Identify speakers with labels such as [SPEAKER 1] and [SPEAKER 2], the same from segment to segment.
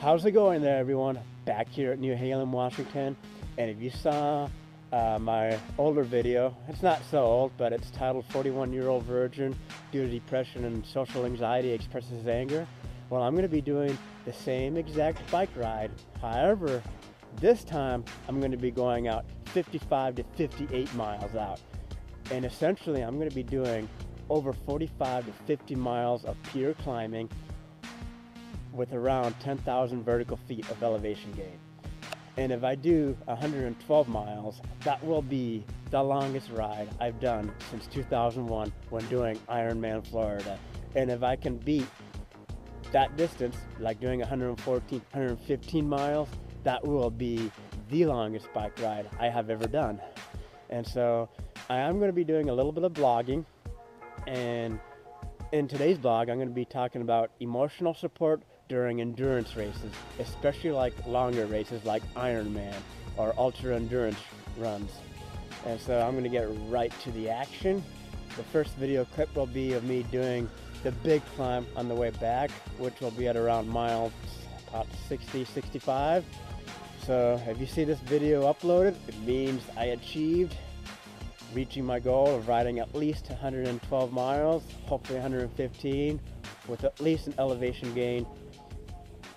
[SPEAKER 1] How's it going there, everyone? Back here at New Salem, Washington. And if you saw my older video, it's not so old, but it's titled 41-Year-Old Virgin Due to Depression and Social Anxiety Expresses Anger. Well, I'm going to be doing the same exact bike ride. However, this time I'm going to be going out 55 to 58 miles out. And essentially I'm going to be doing over 45 to 50 miles of pure climbing with around 10,000 vertical feet of elevation gain. And if I do 112 miles, that will be the longest ride I've done since 2001 when doing Ironman Florida. And if I can beat that distance, like doing 115 miles, that will be the longest bike ride I have ever done. And so I am going to be doing a little bit of blogging, and in today's blog I'm going to be talking about emotional support during endurance races, especially like longer races like Ironman or ultra endurance runs. And so I'm going to get right to the action. The first video clip will be of me doing the big climb on the way back, which will be at around mile about 60, 65. So if you see this video uploaded, it means I achieved reaching my goal of riding at least 112 miles, hopefully 115, with at least an elevation gain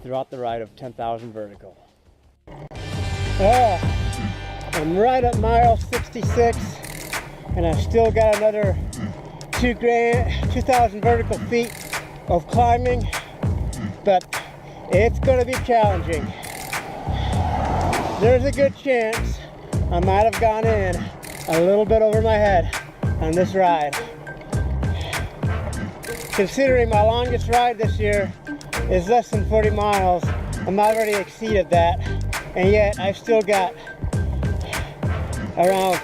[SPEAKER 1] throughout the ride of 10,000 vertical. I'm right at mile 66, and I've still got another 2,000 vertical feet of climbing, but it's going to be challenging. There's a good chance I might have gone in a little bit over my head on this ride. Considering my longest ride this year is less than 40 miles, I'm already exceeded that, and yet I've still got around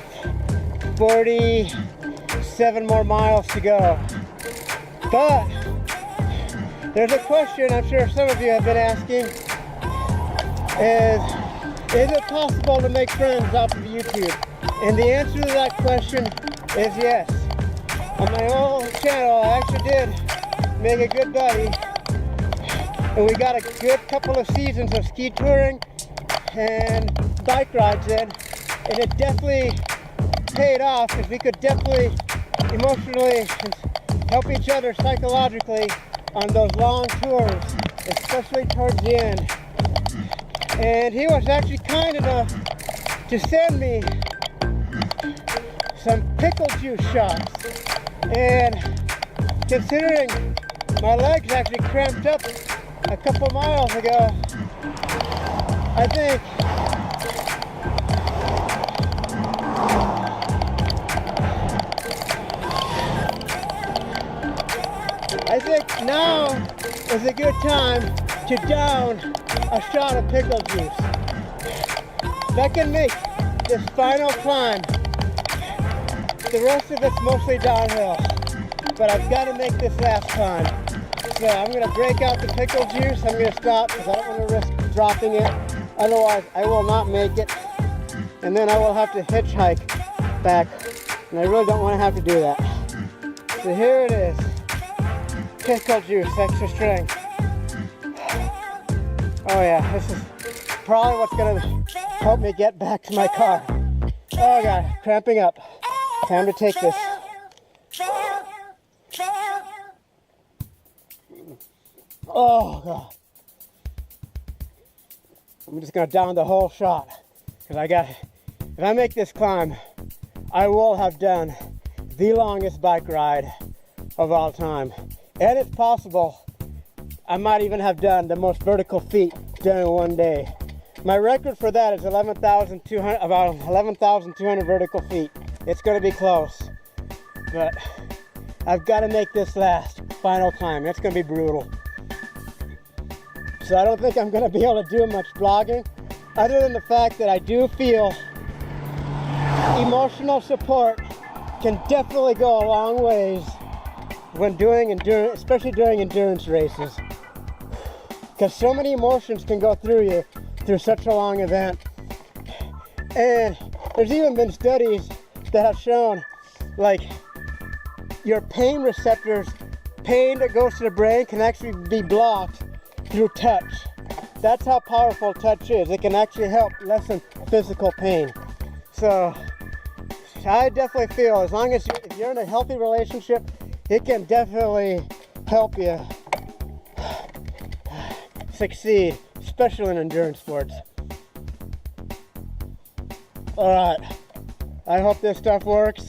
[SPEAKER 1] 47 more miles to go. But there's a question I'm sure some of you have been asking, is it possible to make friends off of YouTube? And the answer to that question is yes. On my old channel, I actually did make a good buddy, and we got a good couple of seasons of ski touring and bike rides in, and it definitely paid off because we could definitely emotionally help each other psychologically on those long tours, especially towards the end. And he was actually kind enough to send me some pickle juice shots. And considering my legs actually cramped up a couple miles ago, I think now is a good time to down a shot of pickle juice. That can make this final climb. The rest of it's mostly downhill, but I've got to make this last climb. So I'm going to break out the pickle juice. I'm going to stop because I don't want to risk dropping it. Otherwise, I will not make it. And then I will have to hitchhike back. And I really don't want to have to do that. So here it is. Pickle juice, extra strength. Oh yeah, this is probably what's going to help me get back to my car. Oh God, cramping up. Time to take this. Oh God. I'm just gonna down the whole shot. Cause if I make this climb, I will have done the longest bike ride of all time. And it's possible I might even have done the most vertical feet during one day. My record for that is about 11,200 vertical feet. It's going to be close, but I've got to make this last final climb. It's going to be brutal. So I don't think I'm going to be able to do much vlogging, other than the fact that I do feel emotional support can definitely go a long ways when doing endurance, especially during endurance races, because so many emotions can go through you through such a long event. And there's even been studies that have shown, like, your pain receptors, pain that goes to the brain can actually be blocked through touch.
[SPEAKER 2] That's how powerful touch is. It can actually help lessen physical pain. So I definitely feel as long as if you're in a healthy relationship, it can definitely help you succeed, especially in endurance sports. All right, I hope this stuff works,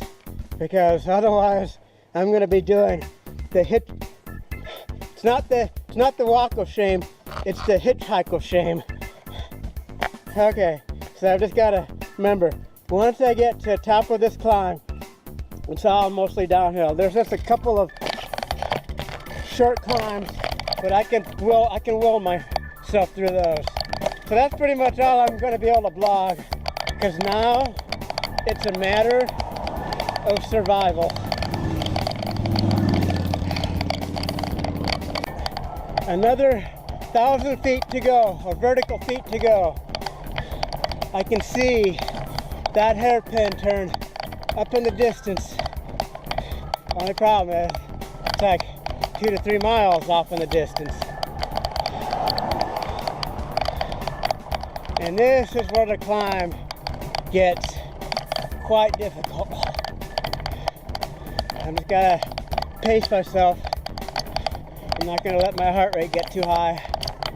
[SPEAKER 2] because otherwise I'm going to be doing the hit. It's not the walk of shame, it's the hitchhike of shame. Okay, so I've just got to remember, once I get to the top of this climb, it's all mostly downhill. There's just a couple of short climbs, but I can will myself through those. So that's pretty much all I'm going to be able to blog, because now it's a matter of survival. Another 1,000 feet to go, or vertical feet to go. I can see that hairpin turn up in the distance. Only problem is it's like 2 to 3 miles off in the distance. And this is where the climb gets quite difficult. I'm just gotta pace myself. I'm not gonna let my heart rate get too high,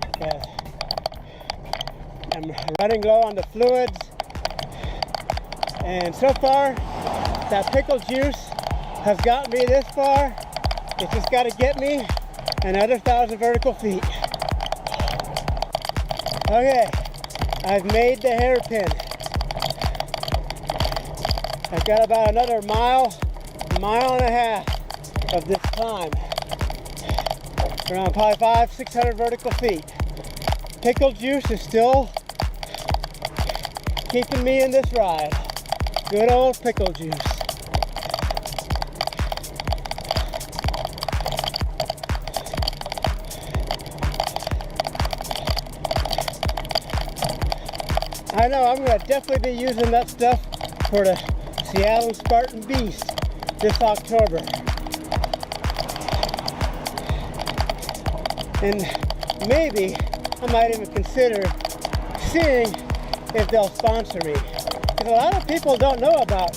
[SPEAKER 2] because I'm running low on the fluids. And so far, that pickle juice has gotten me this far. It's just got to get me another 1,000 vertical feet. Okay, I've made the hairpin. I've got about another mile and a half of this climb. Around probably 500-600 vertical feet. Pickle juice is still keeping me in this ride. Good old pickle juice. I know I'm going to definitely be using that stuff for the Seattle Spartan Beast this October. And maybe I might even consider seeing if they'll sponsor me. Because a lot of people don't know about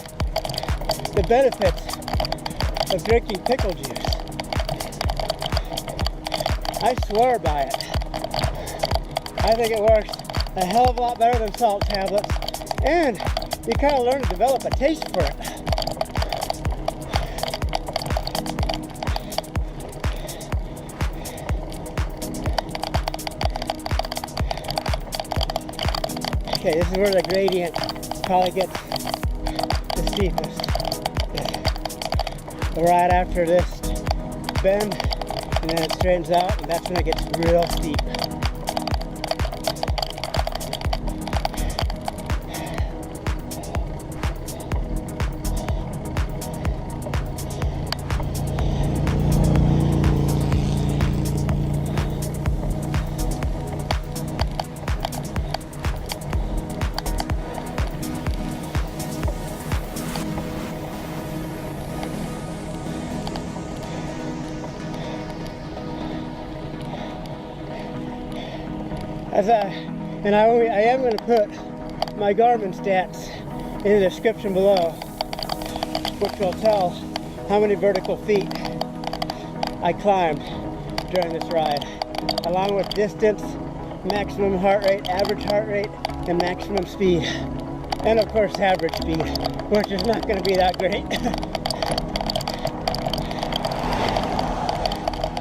[SPEAKER 2] the benefits of drinking pickle juice. I swear by it. I think it works a hell of a lot better than salt tablets, and you kind of learn to develop a taste for it. Okay, this is where the gradient probably gets the steepest. Right after this bend, and then it straightens out, and that's when it gets real steep. I am going to put my Garmin stats in the description below, which will tell how many vertical feet I climbed during this ride, along with distance, maximum heart rate, average heart rate, and maximum speed. And of course average speed, which is not going to be that great.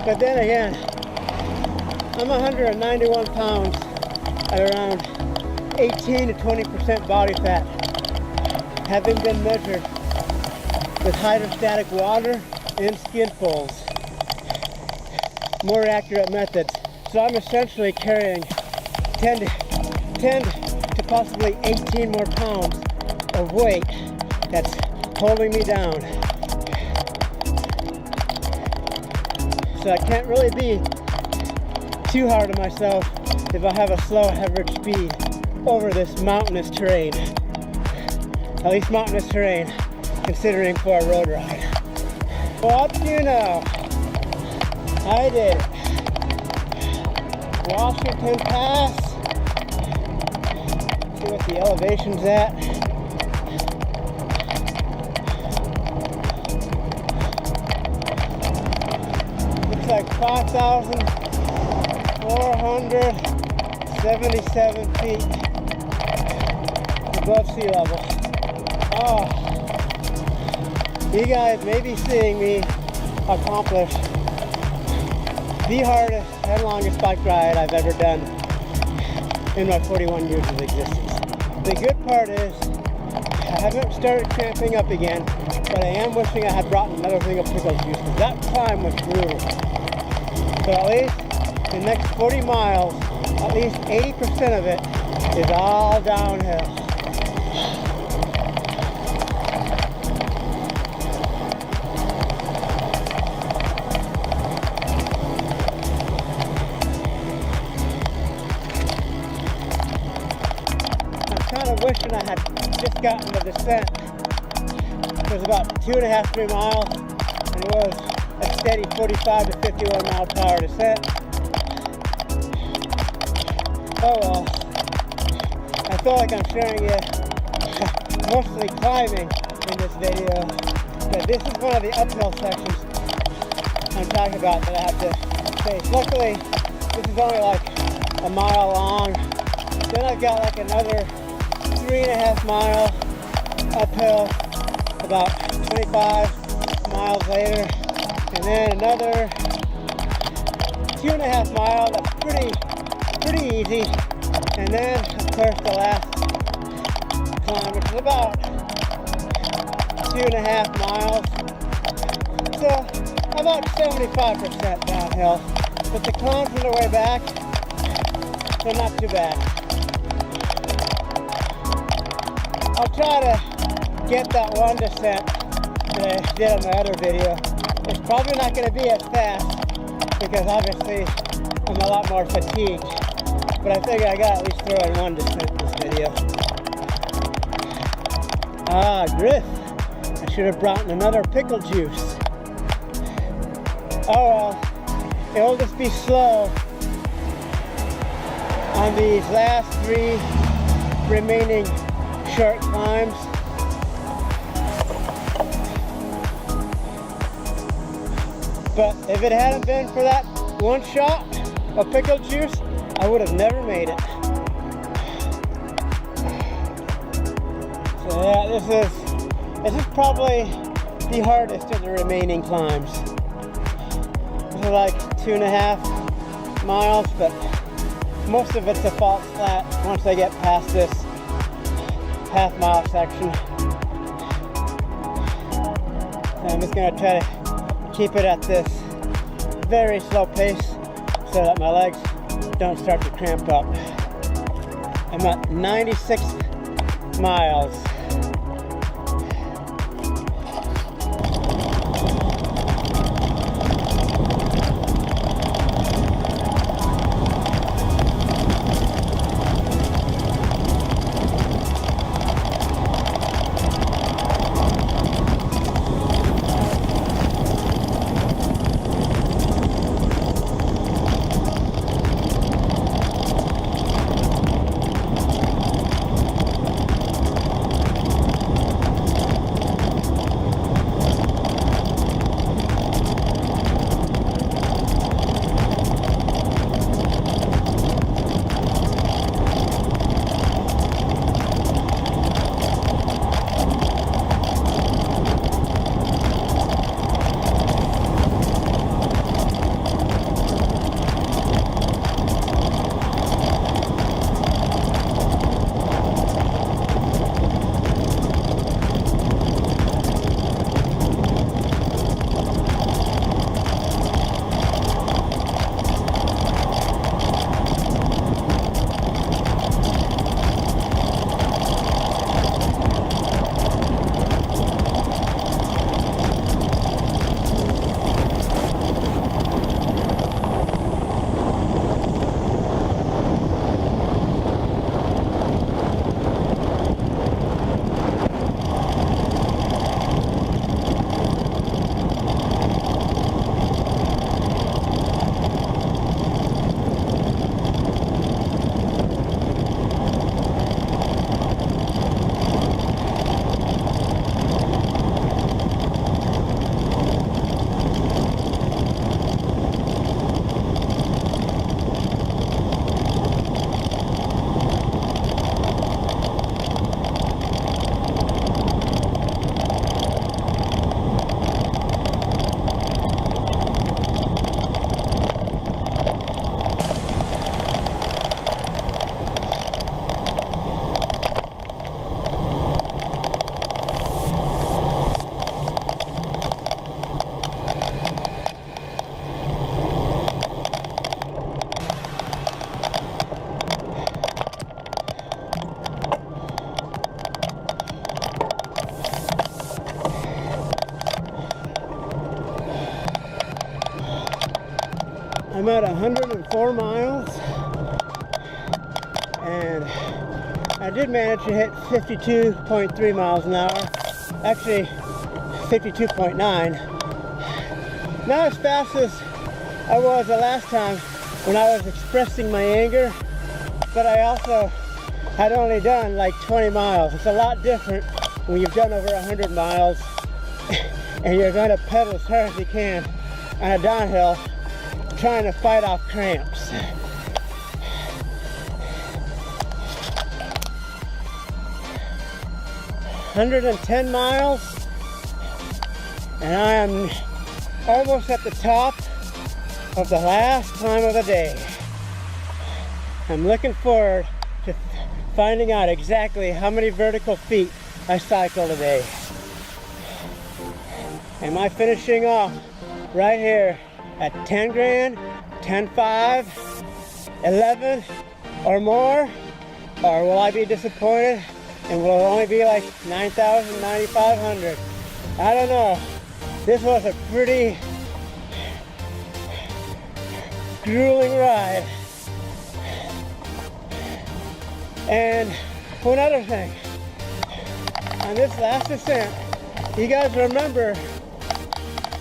[SPEAKER 2] But then again, I'm 191 pounds at around 18 to 20% body fat, having been measured with hydrostatic water and skin folds. More accurate methods. So I'm essentially carrying 10 to possibly 18 more pounds of weight that's holding me down. So I can't really be too hard on myself if I have a slow average speed over this mountainous terrain. At least mountainous terrain, considering for a road ride. What do you know? I did it. Washington Pass. See what the elevation's at. Looks like 5,477 feet above sea level. Oh, you guys may be seeing me accomplish the hardest and longest bike ride I've ever done in my 41 years of existence. The good part is I haven't started cramping up again, but I am wishing I had brought another thing of pickle juice because that climb was brutal. So at least the next 40 miles, at least 80% of it is all downhill. Wishing I had just gotten the descent. It was about 2.5, 3 miles, and it was a steady 45 to 51 mile per hour descent. Oh well, I feel like I'm showing you mostly climbing in this video, but this is one of the uphill sections I'm talking about that I have to face. Luckily, this is only like a mile long. Then I've got like another 3.5 mile uphill about 25 miles later, and then another 2.5 mile that's pretty easy, and then of course the last climb, which is about 2.5 miles, so about 75% downhill, but the climbs on the way back, they're not too bad. I'll try to get that one descent that I did on my other video. It's probably not going to be as fast because obviously I'm a lot more fatigued. But I figure I got to at least throw in one descent in this video. Ah, grist. I should have brought in another pickle juice. Oh well, it'll just be slow on these last 3 remaining short climbs. But if it hadn't been for that one shot of pickle juice, I would have never made it. So yeah, this is probably the hardest of the remaining climbs. This is like 2.5 miles, but most of it's a false flat once I get past this half-mile section. So I'm just going to try to keep it at this very slow pace so that my legs don't start to cramp up. I'm at 96 miles. I'm at 104 miles, and I did manage to hit 52.3 miles an hour. Actually, 52.9. Not as fast as I was the last time when I was expressing my anger, but I also had only done like 20 miles. It's a lot different when you've done over 100 miles and you're going to pedal as hard as you can on a downhill trying to fight off cramps. "110 miles, and I am almost at the top of the last climb of the day. I'm looking forward to finding out exactly how many vertical feet I cycle today. Am I finishing off right here at 10 grand, 10.5, 11 or more? Or will I be disappointed and will it only be like 9,000, 9,500? I don't know. This was a pretty grueling ride. And one other thing, on this last ascent, you guys remember,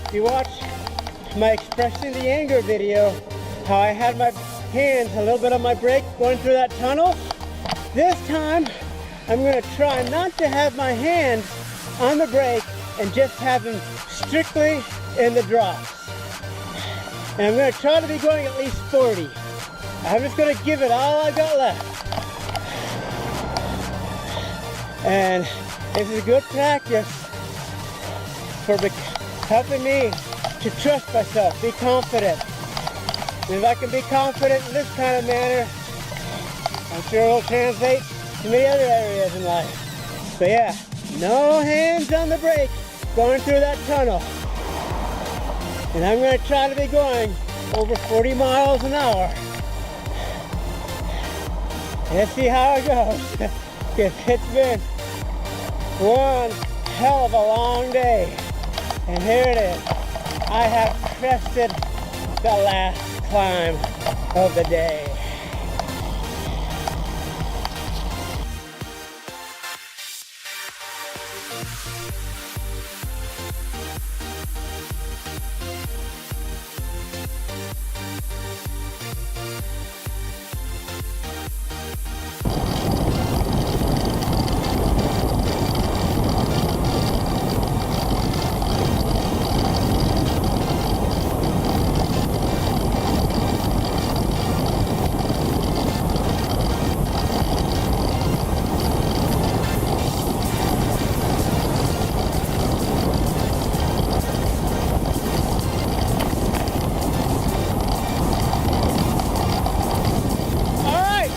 [SPEAKER 2] if you watched my expressing the anger video, how I had my hands a little bit on my brake going through that tunnel? This time, I'm going to try not to have my hands on the brake and just have them strictly in the drops. And I'm going to try to be going at least 40. I'm just going to give it all I got left. And this is good practice for helping me to trust myself, be confident. And if I can be confident in this kind of manner, I'm sure it will translate to many other areas in life. So yeah, no hands on the brake going through that tunnel. And I'm going to try to be going over 40 miles an hour. Let's see how it goes. Because it's been one hell of a long day. And here it is. I have crested the last climb of the day.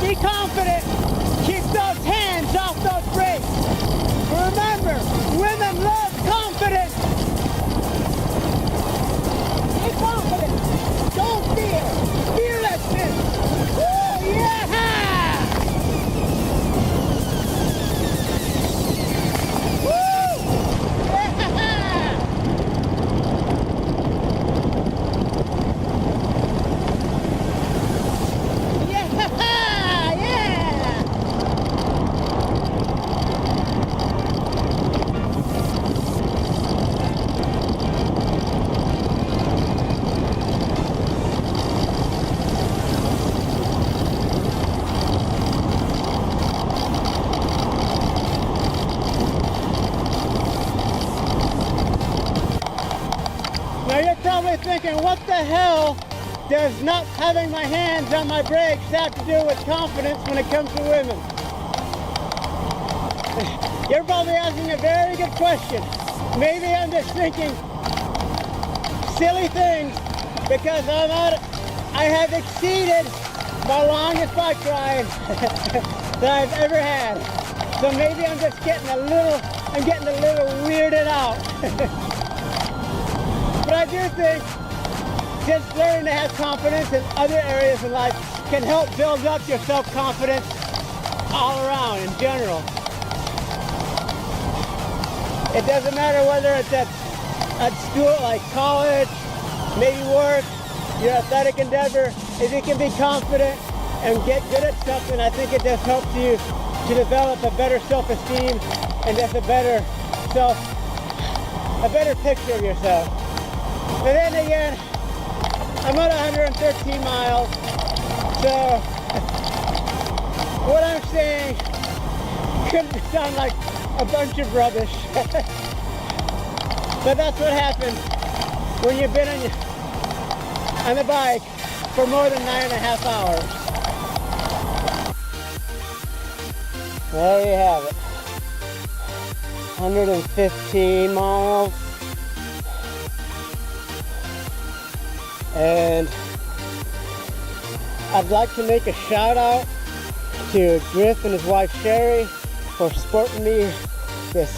[SPEAKER 2] Be confident. Keep those hands off those brakes. Remember, women love confidence. Be confident. Don't fear. Fearlessness. Woo, yeah! Now you're probably thinking, what the hell does not having my hands on my brakes have to do with confidence when it comes to women? You're probably asking a very good question. Maybe I'm just thinking silly things because I have exceeded my longest bike ride that I've ever had. So maybe I'm just getting a little weirded out. But I do think just learning to have confidence in other areas in life can help build up your self-confidence all around in general. It doesn't matter whether it's at school, like college, maybe work, your athletic endeavor, if you can be confident and get good at something, I think it just helps you to develop a better self-esteem and just a better picture of yourself. But then again, I'm at 113 miles, so what I'm saying could sound like a bunch of rubbish. But that's what happens when you've been on the bike for more than 9.5 hours. There you have it. 115 miles. And I'd like to make a shout out to Griff and his wife Sherry for sporting me this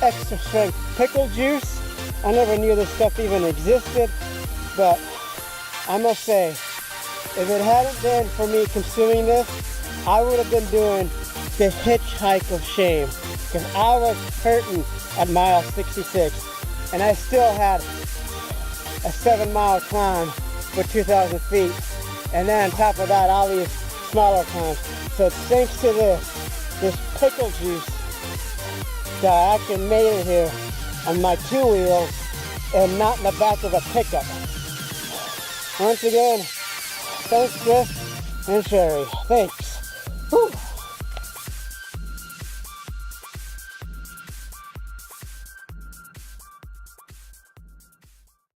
[SPEAKER 2] extra strength pickle juice. I never knew this stuff even existed, but I must say, if it hadn't been for me consuming this, I would have been doing the hitchhike of shame, because I was hurting at mile 66 and I still had a 7-mile climb for 2,000 feet, and then on top of that all these smaller climbs. So thanks to this pickle juice that I actually made it here on my 2 wheels and not in the back of a pickup. Once again, thanks Griff and Sherry. Thanks. Whew.